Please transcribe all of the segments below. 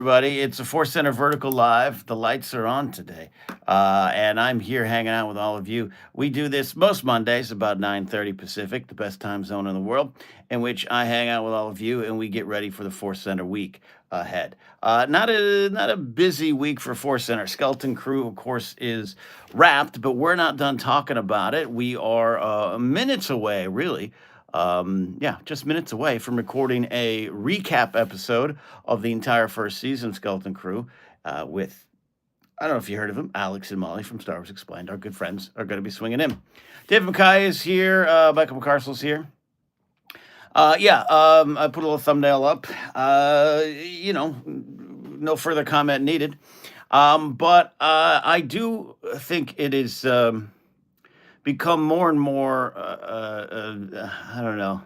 Everybody, it's a Force Center Vertical Live. The lights are on today, and I'm here hanging out with all of you. We do this most Mondays about 9:30 Pacific, the best time zone in the world, in which I hang out with all of you and we get ready for the Force Center week ahead. Not a busy week for Force Center. Skeleton Crew, of course, is wrapped, but we're not done talking about it. We are minutes away, really. Yeah, just minutes away from recording a recap episode of the entire first season of Skeleton Crew with, I don't know if you heard of them, Alex and Molly from Star Wars Explained. Our good friends are going to be swinging in. Dave Mackay is here. Michael McCarsel's here. I put a little thumbnail up. No further comment needed. But I do think it is become more and more. I don't know.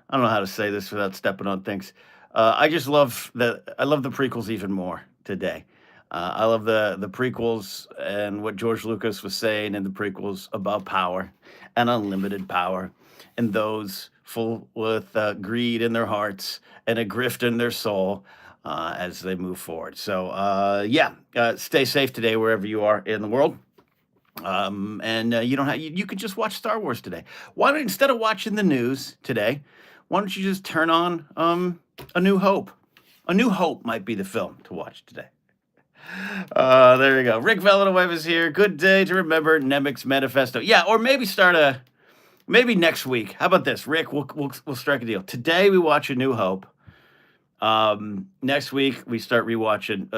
I don't know how to say this without stepping on things. I just love I love the prequels even more today. I love the prequels and what George Lucas was saying in the prequels about power and unlimited power, and those full with greed in their hearts and a grift in their soul as they move forward. So stay safe today wherever you are in the world. And you don't have you could just watch Star Wars today. Why don't, instead of watching the news today, why don't you just turn on A New Hope? A New Hope might be the film to watch today. There you go. Rick Villanueva is here. Good day to remember Nemec's Manifesto. Yeah, or maybe maybe next week. How about this, Rick? We'll strike a deal. Today we watch A New Hope. Next week we start rewatching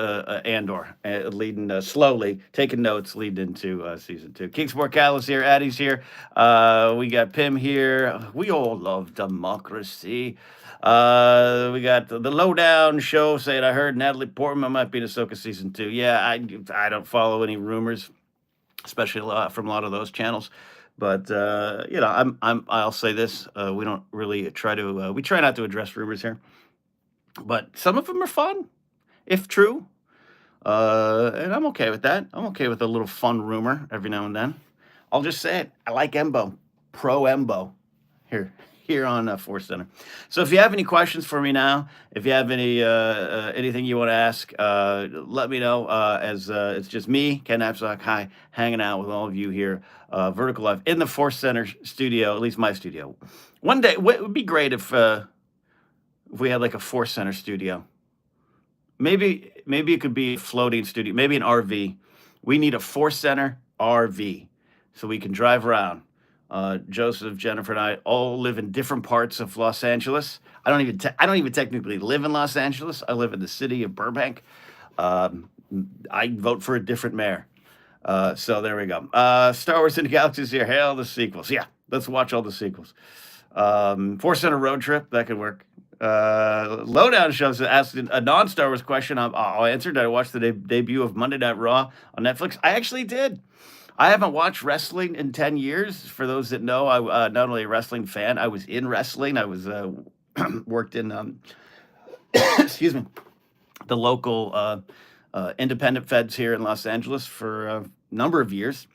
Andor, leading slowly, taking notes, leading into season 2. Kingsport Cal is here, Addie's here. We got Pim here. We all love democracy. We got the Lowdown show saying I heard Natalie Portman might be in Ahsoka season 2. Yeah, I don't follow any rumors, especially from a lot of those channels. But I'll say this: we don't really we try not to address rumors here. But some of them are fun, if true. And I'm okay with that. I'm okay with a little fun rumor every now and then. I'll just say it. I like Embo. Pro Embo. Here on Force Center. So if you have any questions for me now, if you have anything you want to ask, let me know. As it's just me, Ken Knapsack, hanging out with all of you here, Vertical Live in the Force Center studio, at least my studio. One day, it would be great if we had like a Force Center studio. Maybe it could be a floating studio, maybe an RV. We need a Force Center RV so we can drive around. Joseph, Jennifer, and I all live in different parts of Los Angeles. I don't even technically live in Los Angeles. I live in the city of Burbank. I vote for a different mayor. So there we go. Star Wars in the Galaxy is here. Hail the sequels. Yeah, let's watch all the sequels. Force Center road trip, that could work. Lowdown shows asked a non-Star Wars question. I'll answer. Did I watch the debut of Monday Night Raw on Netflix? I actually did. I haven't watched wrestling in 10 years. For those that know, I'm not only a wrestling fan, I was in wrestling. I was worked in, excuse me, the local independent feds here in Los Angeles for a number of years,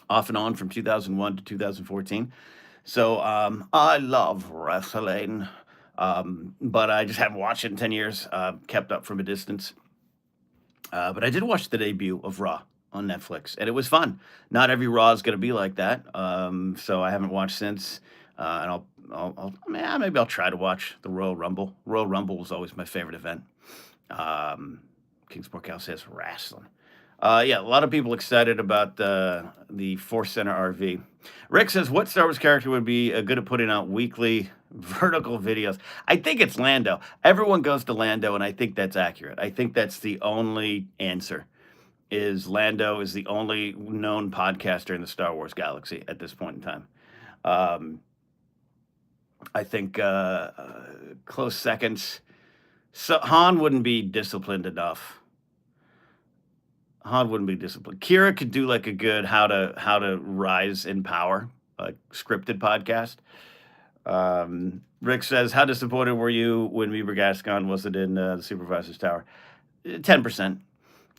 off and on from 2001 to 2014. So I love wrestling. But I just haven't watched it in 10 years, kept up from a distance. But I did watch the debut of Raw on Netflix, and it was fun. Not every Raw is going to be like that. So I haven't watched since, and maybe I'll try to watch the Royal Rumble. Royal Rumble was always my favorite event. Kingsport Cal says wrestling. A lot of people excited about the Force Center RV. Rick says, what Star Wars character would be good at putting out weekly vertical videos? I think it's Lando. Everyone goes to Lando, and I think that's accurate. I think that's the only answer, is Lando is the only known podcaster in the Star Wars galaxy at this point in time. I think close seconds. So Han wouldn't be disciplined enough. Han wouldn't be disciplined. Kira could do like a good how to rise in power, like scripted podcast. Rick says, how disappointed were you when Weber Gascon wasn't in the Supervisor's Tower? 10%.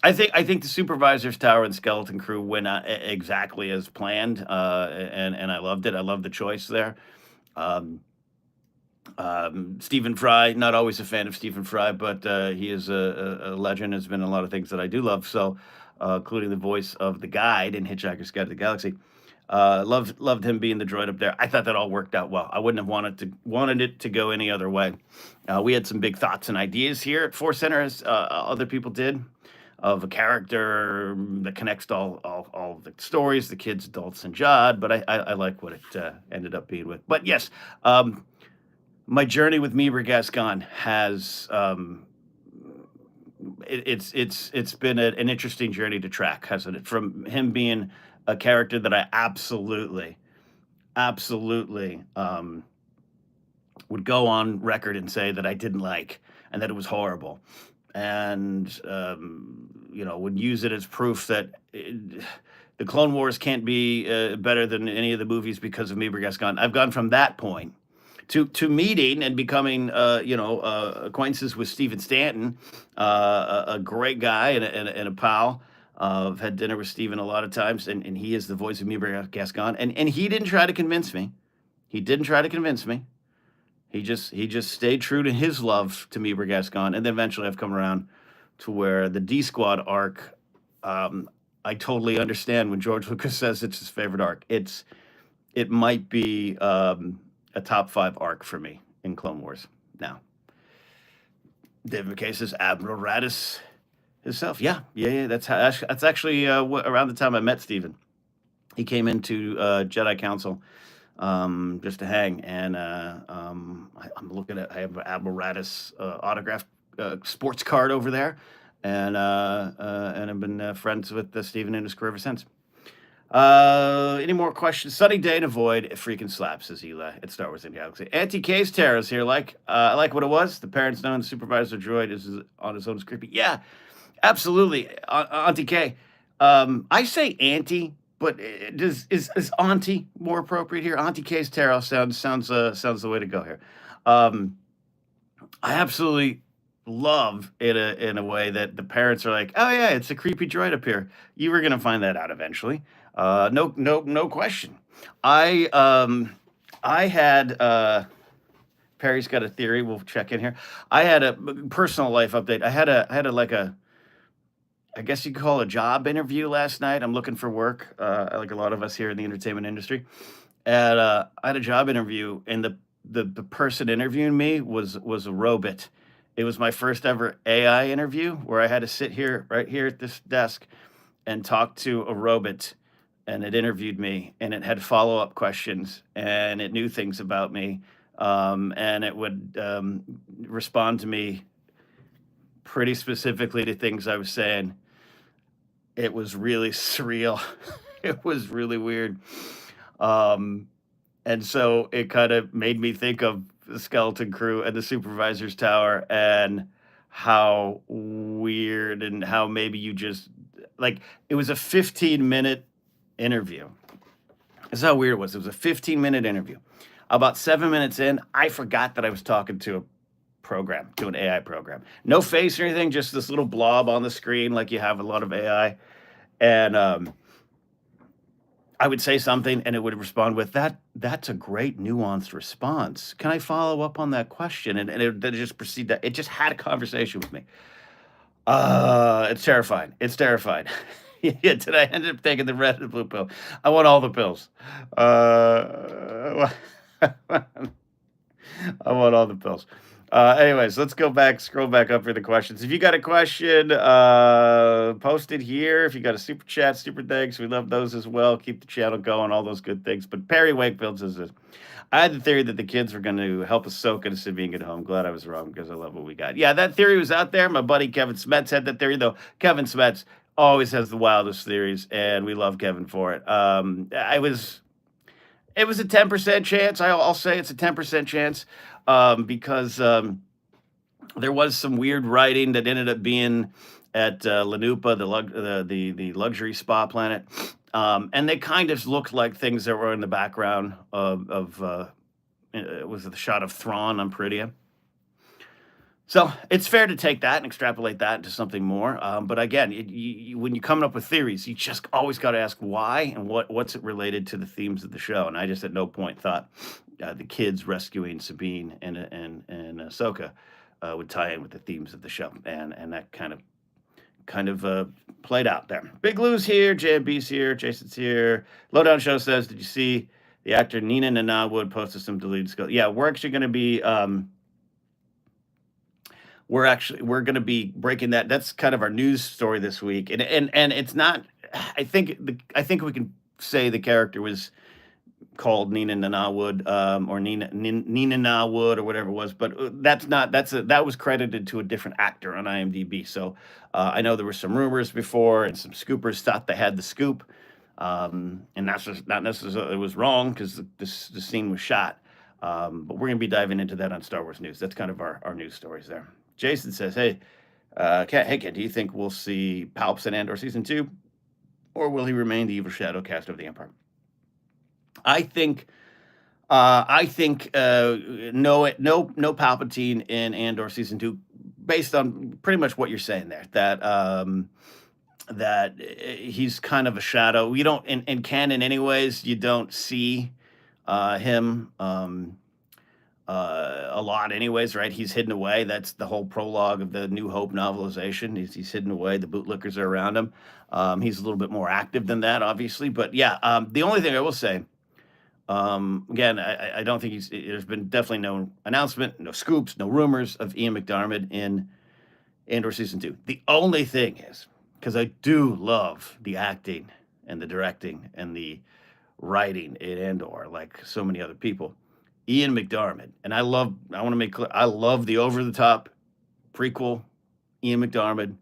I think the Supervisor's Tower and Skeleton Crew went exactly as planned, and I loved it. I loved the choice there. Stephen Fry, not always a fan of Stephen Fry, but he is a legend. Has been in a lot of things that I do love. So, including the voice of the guide in Hitchhiker's Guide to the Galaxy. Loved him being the droid up there. I thought that all worked out well. I wouldn't have wanted it to go any other way. We had some big thoughts and ideas here at ForceCenter, as other people did, of a character that connects to all the stories, the kids, adults, and Jod. But I like what it ended up being with. But yes, my journey with Meeber Gascon has it's been an interesting journey to track, hasn't it? From him being a character that I absolutely would go on record and say that I didn't like and that it was horrible, and would use it as proof that the Clone Wars can't be better than any of the movies because of Meeber Gascon. I've gone from that point to meeting and becoming acquaintances with Stephen Stanton, a great guy and a pal. I've had dinner with Stephen a lot of times, and he is the voice of Meeber Gascon, and he didn't try to convince me. He didn't try to convince me. He just stayed true to his love to Meeber Gascon, and then eventually I've come around to where the D Squad arc. I totally understand when George Lucas says it's his favorite arc. It might be a top 5 arc for me in Clone Wars. Now, David McKay says Admiral Raddus himself. Yeah. That's actually around the time I met Stephen. He came into Jedi Council just to hang, and I'm looking at. I have an Admiral Raddus autographed sports card over there, and I've been friends with Stephen and his career ever since. Any more questions? Sunny day in a void. It freaking slaps, says Eli at Star Wars in the Galaxy. Auntie Case Terra's here. I like what it was. The parents knowing the supervisor droid is on his own is creepy. Yeah, absolutely. Auntie K. I say Auntie, but is Auntie more appropriate here? Auntie Case Terra sounds the way to go here. I absolutely love in a way that the parents are like, oh yeah, it's a creepy droid up here. You were gonna find that out eventually. No question. I had Perry's got a theory. We'll check in here. I had a personal life update. I had a I guess you could call it a job interview last night. I'm looking for work, like a lot of us here in the entertainment industry. And I had a job interview, and the person interviewing me was a robot. It was my first ever AI interview where I had to sit right here at this desk and talk to a robot, and it interviewed me, and it had follow-up questions, and it knew things about me, and it would respond to me pretty specifically to things I was saying. It was really surreal. It was really weird. And so it kind of made me think of the Skeleton Crew and the Supervisor's Tower, and how weird, and how maybe you just it was a 15-minute interview. This is how weird it was. It was a 15-minute interview. About 7 minutes in, I forgot that I was talking to an AI program. No face or anything, just this little blob on the screen like you have a lot of AI. And I would say something, and it would respond with that's a great nuanced response. Can I follow up on that question? And it just proceed that it just had a conversation with me. It's terrifying. It's terrifying. Yeah, today I ended up taking the red and the blue pill. I want all the pills. I want all the pills. Anyways, let's scroll back up for the questions. If you got a question, post it here. If you got a super chat, super thanks, we love those as well. Keep the channel going, all those good things. But Perry Wakefield says this: I had the theory that the kids were going to help Ahsoka to being at home. Glad I was wrong, because I love what we got. Yeah, that theory was out there. My buddy Kevin Smets had that theory, though. Kevin Smets always has the wildest theories, and we love Kevin for it. It was a 10% chance. I'll say it's a 10% chance. Because there was some weird writing that ended up being at Lanupa, the luxury spa planet, and they kind of looked like things that were in the background of was it the shot of Thrawn on Peridia. So it's fair to take that and extrapolate that into something more. But again, when you're coming up with theories, you just always got to ask why and what's it related to the themes of the show. And I just at no point thought the kids rescuing Sabine and Ahsoka would tie in with the themes of the show, and that kind of played out there. Big Lou's here, JMB's here, Jason's here. Lowdown Show says, did you see the actor Nina Nanawood posted some deleted skills? Yeah, we're actually going to be. We're going to be breaking that. That's kind of our news story this week, and it's not. I think we can say the character was called Nina Nanawood, or Nina Nawood or whatever it was, but that was credited to a different actor on IMDb. So I know there were some rumors before, and some scoopers thought they had the scoop, and that's just not necessarily, it was wrong because the scene was shot. But we're going to be diving into that on Star Wars News. That's kind of our news stories there. Jason says, hey, Ken, do you think we'll see Palps in Andor Season 2? Or will he remain the evil shadow cast over the Empire? I think no Palpatine in Andor Season 2, based on pretty much what you're saying there, that he's kind of a shadow. You don't, in canon anyways, you don't see him a lot anyways, right? He's hidden away. That's the whole prologue of the New Hope novelization. He's hidden away. The bootlickers are around him. He's a little bit more active than that, obviously. But yeah, the only thing I will say, again, I don't think there's been definitely no announcement, no scoops, no rumors of Ian McDiarmid in Andor Season 2. The only thing is, because I do love the acting and the directing and the writing in Andor, like so many other people, Ian McDiarmid, and I want to make clear, I love the over-the-top prequel Ian McDiarmid.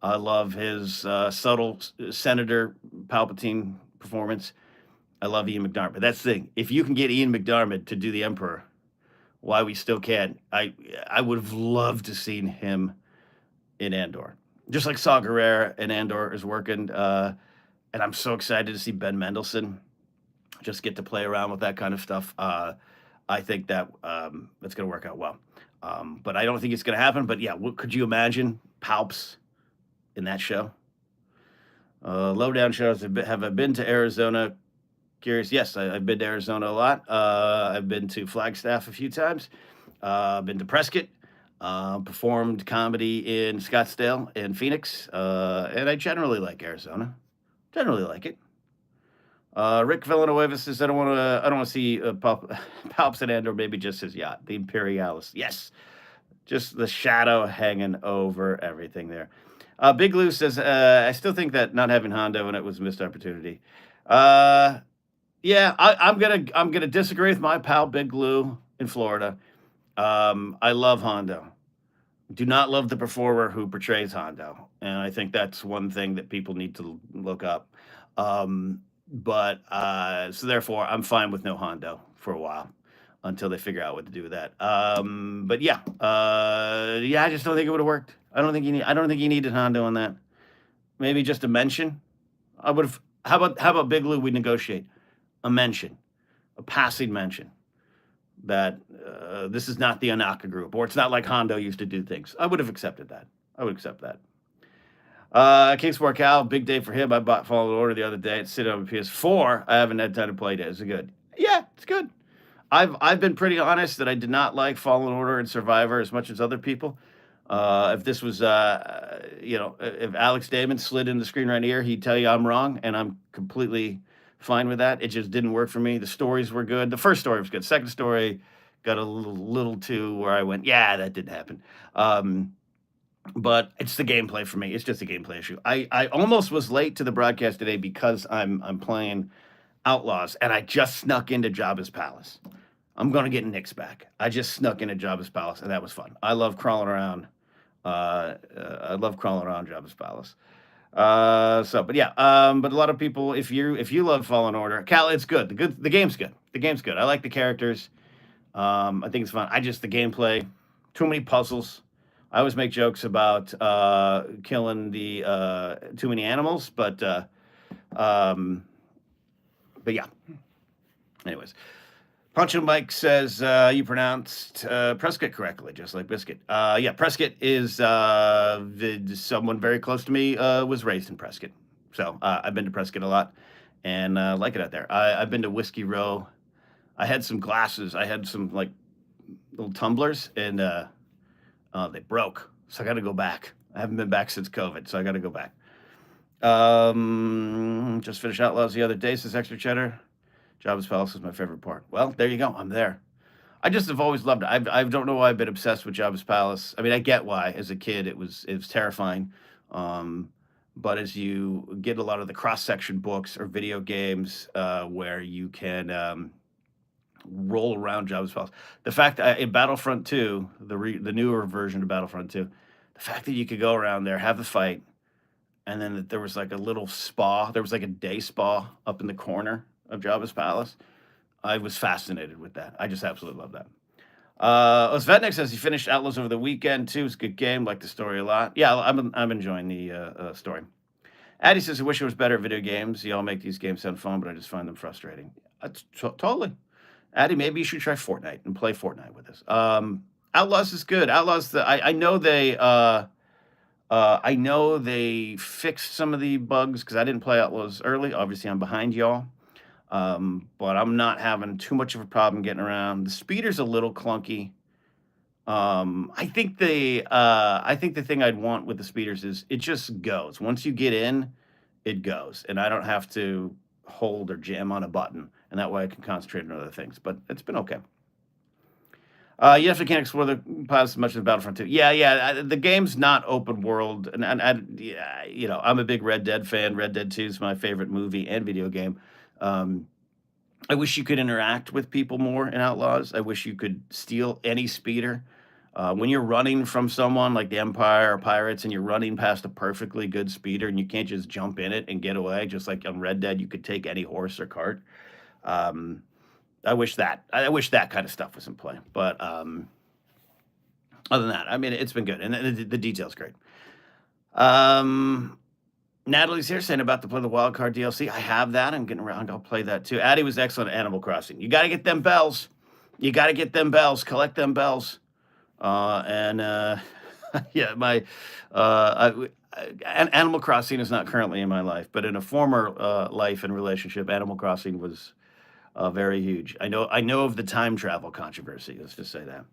I love his subtle Senator Palpatine performance. I love Ian McDiarmid. That's the thing. If you can get Ian McDiarmid to do the Emperor, why we still can, I would have loved to seen him in Andor. Just like Saw Gerrera in Andor is working. And I'm so excited to see Ben Mendelsohn just get to play around with that kind of stuff. I think that that's going to work out well. But I don't think it's going to happen. But yeah, could you imagine Palps in that show? Lowdown shows, have I been to Arizona? Curious. Yes, I've been to Arizona a lot. I've been to Flagstaff a few times. Been to Prescott. Performed comedy in Scottsdale and Phoenix. And I generally like Arizona. Generally like it. Rick Villanueva says, I don't want to see Palps and Andor, maybe just his yacht, the Imperialis. Yes, just the shadow hanging over everything there. Big Lou says, I still think that not having Hondo in it was a missed opportunity. Yeah, I'm gonna disagree with my pal Big Lou in Florida. I love Hondo. Do not love the performer who portrays Hondo, and I think that's one thing that people need to look up. But so therefore, I'm fine with no Hondo for a while until they figure out what to do with that. But yeah, I just don't think it would have worked. I don't think you needed Hondo on that. Maybe just a mention. I would have. How about Big Lou? We negotiate a mention, a passing mention that this is not the Anaka group, or it's not like Hondo used to do things. I would have accepted that. I would accept that. King Cal, big day for him. I bought Fallen Order the other day. It's sitting on my PS4. I haven't had time to play it. Is it good? Yeah, it's good. I've been pretty honest that I did not like Fallen Order and Survivor as much as other people. If this was, if Alex Damon slid in the screen right here, he'd tell you I'm wrong, and I'm completely fine with that. It just didn't work for me. The stories were good. The first story was good. Second story got a little too where I went, yeah, that didn't happen. But it's the gameplay for me. It's just a gameplay issue. I almost was late to the broadcast today because I'm playing Outlaws, and I just snuck into Jabba's palace. I'm gonna get Nick's back. I just snuck into Jabba's palace, and that was fun. I love crawling around. Jabba's palace. But a lot of people, if you love Fallen Order, Cal, it's good. The game's good. The game's good. I like the characters. I think it's fun. The gameplay, too many puzzles. I always make jokes about killing the too many animals, but yeah. Anyways, Punch Mike says you pronounced Prescott correctly, just like Biscuit. Yeah, Prescott is someone very close to me was raised in Prescott. So I've been to Prescott a lot and like it out there. I've been to Whiskey Row. I had some glasses. I had some like little tumblers and they broke. So I got to go back. I haven't been back since COVID, so I got to go back. Just finished Outlaws the other day, says Extra Cheddar. Jabba's Palace is my favorite part. Well, there you go. I'm there. I just have always loved it. I don't know why I've been obsessed with Jabba's Palace. I mean, I get why. As a kid, it was terrifying. But as you get a lot of the cross-section books or video games where you can roll around Jabba's Palace, the fact that in Battlefront 2, the newer version of Battlefront 2, the fact that you could go around there, have the fight, and then that there was like a little spa. There was like a day spa up in the corner of Jabba's Palace. I was fascinated with that. I just absolutely love that. Svetnik says he finished Outlaws over the weekend too. It's a good game. Like the story a lot. Yeah, I'm enjoying the story. Addy says, I wish it was better at video games. You all make these games sound fun, but I just find them frustrating. Totally. Addy, maybe you should try Fortnite and play Fortnite with us. Outlaws is good. Outlaws, I know they fixed some of the bugs because I didn't play Outlaws early. Obviously, I'm behind y'all. But I'm not having too much of a problem getting around. The speeder's a little clunky. I think the thing I'd want with the speeders is it just goes. Once you get in, it goes, and I don't have to hold or jam on a button, and that way I can concentrate on other things. But it's been okay. You definitely can't explore the pilots as much as Battlefront 2. Yeah. The game's not open world, and I'm a big Red Dead fan. Red Dead 2 is my favorite movie and video game. I wish you could interact with people more in Outlaws. I wish you could steal any speeder. When you're running from someone like the Empire or Pirates and you're running past a perfectly good speeder and you can't just jump in it and get away, just like on Red Dead, you could take any horse or cart. I wish that kind of stuff was in play. But other than that, I mean, it's been good. And the detail's great. Natalie's here saying about to play the Wildcard DLC. I have that. I'm getting around. I'll play that too. Addie was excellent at Animal Crossing. You got to get them bells. Collect them bells. Yeah, Animal Crossing is not currently in my life, but in a former life and relationship, Animal Crossing was very huge. I know of the time travel controversy. Let's just say that.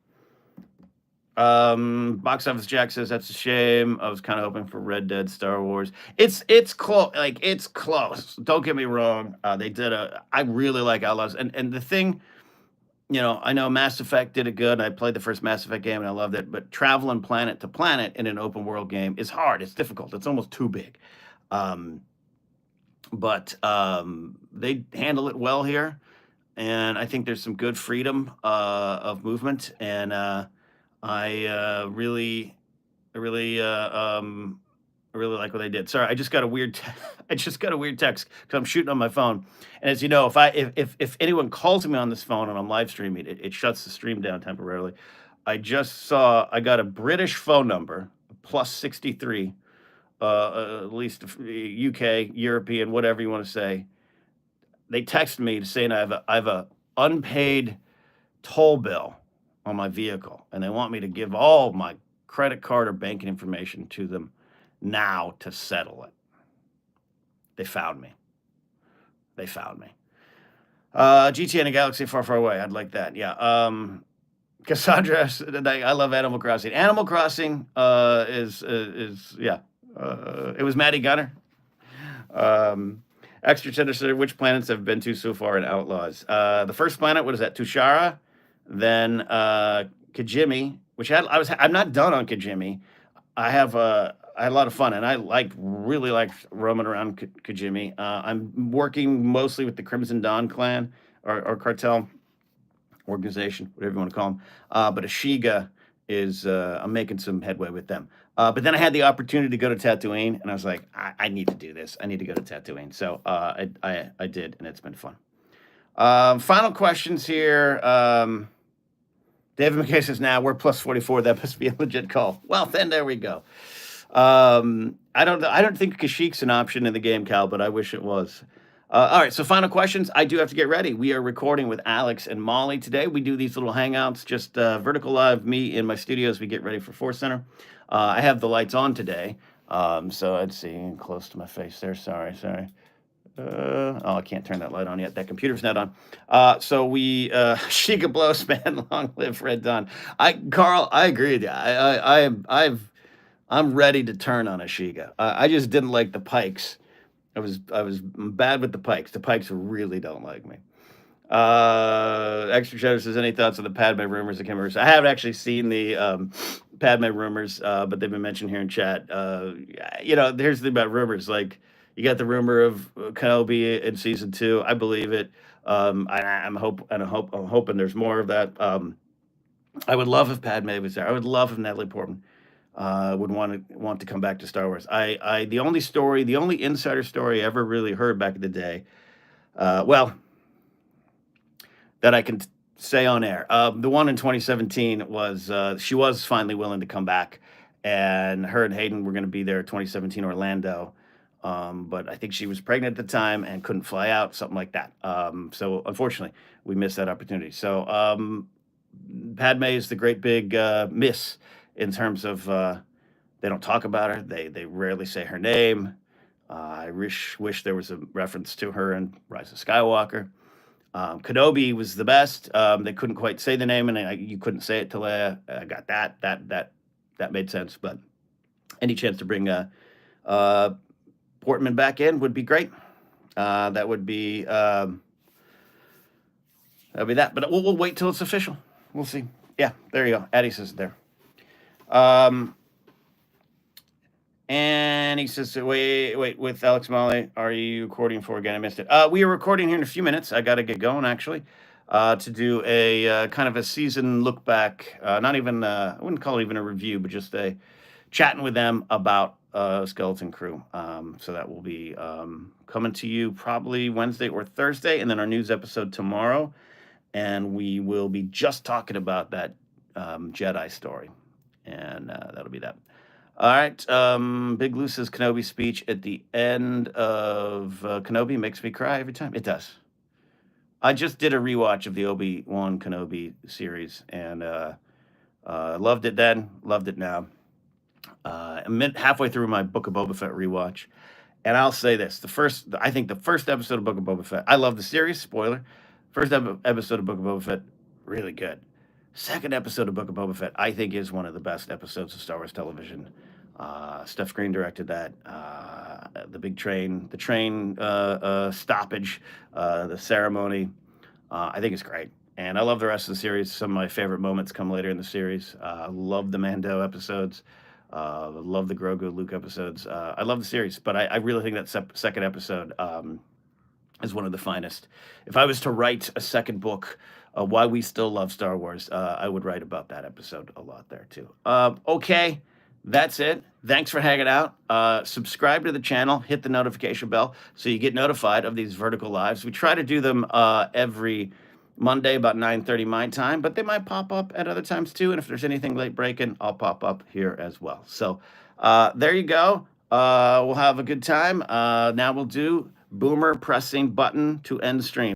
Box Office Jack says that's a shame. I was kind of hoping for Red Dead Star Wars. It's close. Like it's close. Don't get me wrong. I really like Outlaws, and the thing, I know Mass Effect did it good. I played the first Mass Effect game and I loved it. But traveling planet to planet in an open world game is hard. It's difficult. It's almost too big. But they handle it well here, and I think there's some good freedom of movement, and I really like what they did. Sorry, I just got a weird text because I'm shooting on my phone. And as you know, if anyone calls me on this phone and I'm live streaming, it shuts the stream down temporarily. I just saw I got a British phone number, plus 63, at least UK, European, whatever you want to say. They texted me saying I have a unpaid toll bill on my vehicle, and they want me to give all my credit card or banking information to them now to settle it. They found me. GTA in a galaxy far, far away. I'd like that. Yeah. Cassandra, I love Animal Crossing. Animal Crossing is yeah. It was Maddie Gunner. Extra Tender, which planets have been to so far in Outlaws? The first planet, what is that? Tushara. Then Kijimi, which I'm not done on Kijimi. I had a lot of fun, and I really liked roaming around Kijimi. I'm working mostly with the Crimson Dawn clan or cartel organization, whatever you want to call them. But Ashiga is I'm making some headway with them. But then I had the opportunity to go to Tatooine, and I was like, I need to do this. I need to go to Tatooine. So I did, and it's been fun. Final questions here. David McKay says, now we're plus 44. That must be a legit call. Well, then there we go. I don't think Kashyyyk's an option in the game, Cal, but I wish it was. All right, so final questions. I do have to get ready. We are recording with Alex and Molly today. We do these little hangouts, just vertical live, me in my studio as we get ready for ForceCenter. I have the lights on today, so I'd see close to my face there. Sorry. Oh, I can't turn that light on yet. That computer's not on. So we Sheikah blows, man. Long live Red Dawn. Carl, I agree with you. I'm ready to turn on a Sheikah. I just didn't like the Pikes. I was bad with the Pikes. The Pikes really don't like me. Extra Cheddar says, any thoughts on the Padme rumors that came over? I haven't actually seen the Padme rumors, but they've been mentioned here in chat. Here's the thing about rumors. Like, you got the rumor of Kenobi in season 2. I believe it. I'm hoping there's more of that. I would love if Padme was there. I would love if Natalie Portman would want to come back to Star Wars. The only insider story I ever really heard back in the day, that I can say on air. The one in 2017 was she was finally willing to come back, and her and Hayden were going to be there at 2017 Orlando. But I think she was pregnant at the time and couldn't fly out, something like that. So unfortunately, we missed that opportunity. So Padme is the great big miss in terms of they don't talk about her. They rarely say her name. I wish there was a reference to her in Rise of Skywalker. Kenobi was the best. They couldn't quite say the name, and you couldn't say it till I got that. That made sense. But any chance to bring Portman back in would be great. That would be that. But we'll wait till it's official. We'll see. Yeah, there you go. Addie says it there. And he says, wait, with Alex Molly, are you recording for again? I missed it. We are recording here in a few minutes. I got to get going, actually, to do a kind of a season look back. Not even, I wouldn't call it even a review, but just a chatting with them about Skeleton Crew. So that will be coming to you probably Wednesday or Thursday, and then our news episode tomorrow. And we will be just talking about that Jedi story. And that'll be that. All right. Big Lou says Kenobi's speech at the end of Kenobi makes me cry every time. It does. I just did a rewatch of the Obi-Wan Kenobi series, and loved it then, loved it now. I'm halfway through my Book of Boba Fett rewatch, and I'll say this: I think the first episode of Book of Boba Fett. I love the series. Spoiler: first episode of Book of Boba Fett, really good. Second episode of Book of Boba Fett, I think, is one of the best episodes of Star Wars television. Steph Green directed that. The train stoppage, the ceremony. I think it's great. And I love the rest of the series. Some of my favorite moments come later in the series. Love the Mando episodes. Love the Grogu Luke episodes. I love the series, but I really think that second episode is one of the finest. If I was to write a second book, Why We Still Love Star Wars, I would write about that episode a lot there too. Okay, that's it. Thanks for hanging out. Subscribe to the channel, hit the notification bell so you get notified of these vertical lives. We try to do them every Monday about 9:30 my time, but they might pop up at other times too. And if there's anything late breaking, I'll pop up here as well. So there you go. We'll have a good time. Now we'll do boomer pressing button to end stream.